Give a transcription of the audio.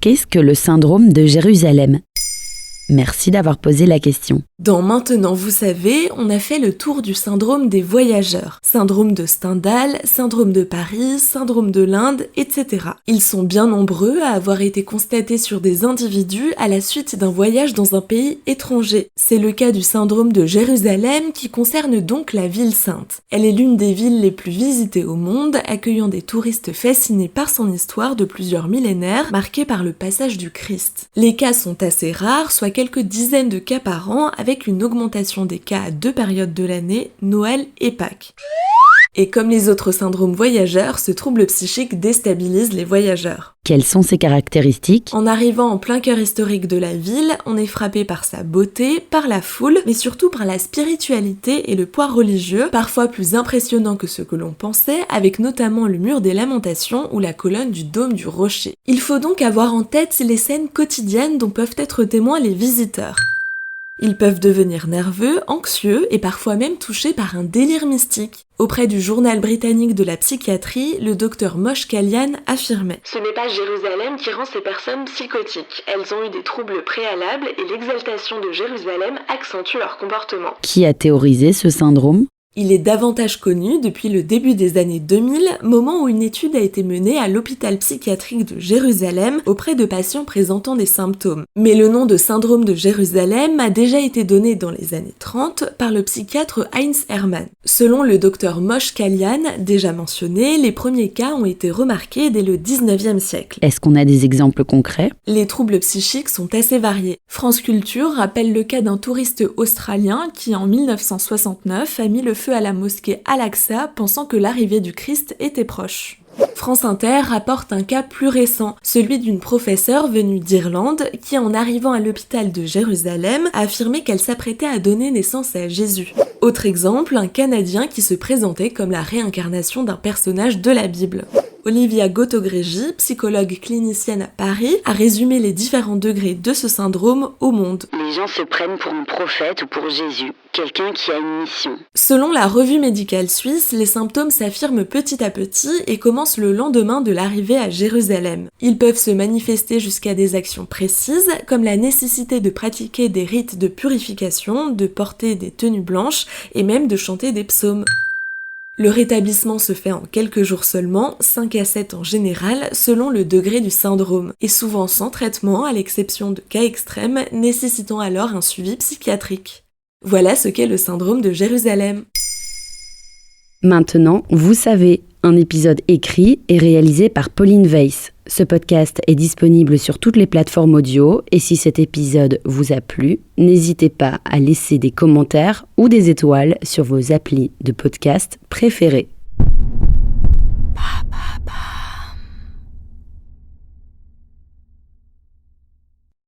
Qu'est-ce que le syndrome de Jérusalem ? Merci d'avoir posé la question. Dans Maintenant vous savez, on a fait le tour du syndrome des voyageurs. Syndrome de Stendhal, syndrome de Paris, syndrome de l'Inde, etc. Ils sont bien nombreux à avoir été constatés sur des individus à la suite d'un voyage dans un pays étranger. C'est le cas du syndrome de Jérusalem qui concerne donc la ville sainte. Elle est l'une des villes les plus visitées au monde, accueillant des touristes fascinés par son histoire de plusieurs millénaires, marquée par le passage du Christ. Les cas sont assez rares, soit quelques dizaines de cas par an, avec une augmentation des cas à 2 périodes de l'année, Noël et Pâques. Et comme les autres syndromes voyageurs, ce trouble psychique déstabilise les voyageurs. Quelles sont ses caractéristiques ? En arrivant en plein cœur historique de la ville, on est frappé par sa beauté, par la foule, mais surtout par la spiritualité et le poids religieux, parfois plus impressionnant que ce que l'on pensait, avec notamment le mur des Lamentations ou la colonne du dôme du rocher. Il faut donc avoir en tête les scènes quotidiennes dont peuvent être témoins les visiteurs. Ils peuvent devenir nerveux, anxieux et parfois même touchés par un délire mystique. Auprès du journal britannique de la psychiatrie, le docteur Moshe Kalian affirmait « Ce n'est pas Jérusalem qui rend ces personnes psychotiques. Elles ont eu des troubles préalables et l'exaltation de Jérusalem accentue leur comportement. » Qui a théorisé ce syndrome ? Il est davantage connu depuis le début des années 2000, moment où une étude a été menée à l'hôpital psychiatrique de Jérusalem auprès de patients présentant des symptômes. Mais le nom de syndrome de Jérusalem a déjà été donné dans les années 30 par le psychiatre Heinz Hermann. Selon le docteur Moshe Kalian, déjà mentionné, les premiers cas ont été remarqués dès le 19e siècle. Est-ce qu'on a des exemples concrets ? Les troubles psychiques sont assez variés. France Culture rappelle le cas d'un touriste australien qui, en 1969, a mis le feu à la mosquée Al-Aqsa pensant que l'arrivée du Christ était proche. France Inter rapporte un cas plus récent, celui d'une professeure venue d'Irlande qui, en arrivant à l'hôpital de Jérusalem, a affirmé qu'elle s'apprêtait à donner naissance à Jésus. Autre exemple, un Canadien qui se présentait comme la réincarnation d'un personnage de la Bible. Olivia Gotogregi, psychologue clinicienne à Paris, a résumé les différents degrés de ce syndrome au monde. Les gens se prennent pour un prophète ou pour Jésus, quelqu'un qui a une mission. Selon la revue médicale suisse, les symptômes s'affirment petit à petit et commencent le lendemain de l'arrivée à Jérusalem. Ils peuvent se manifester jusqu'à des actions précises, comme la nécessité de pratiquer des rites de purification, de porter des tenues blanches et même de chanter des psaumes. Le rétablissement se fait en quelques jours seulement, 5 à 7 en général, selon le degré du syndrome, et souvent sans traitement, à l'exception de cas extrêmes, nécessitant alors un suivi psychiatrique. Voilà ce qu'est le syndrome de Jérusalem. Maintenant, vous savez, un épisode écrit et réalisé par Pauline Weiss. Ce podcast est disponible sur toutes les plateformes audio et si cet épisode vous a plu, n'hésitez pas à laisser des commentaires ou des étoiles sur vos applis de podcast préférés.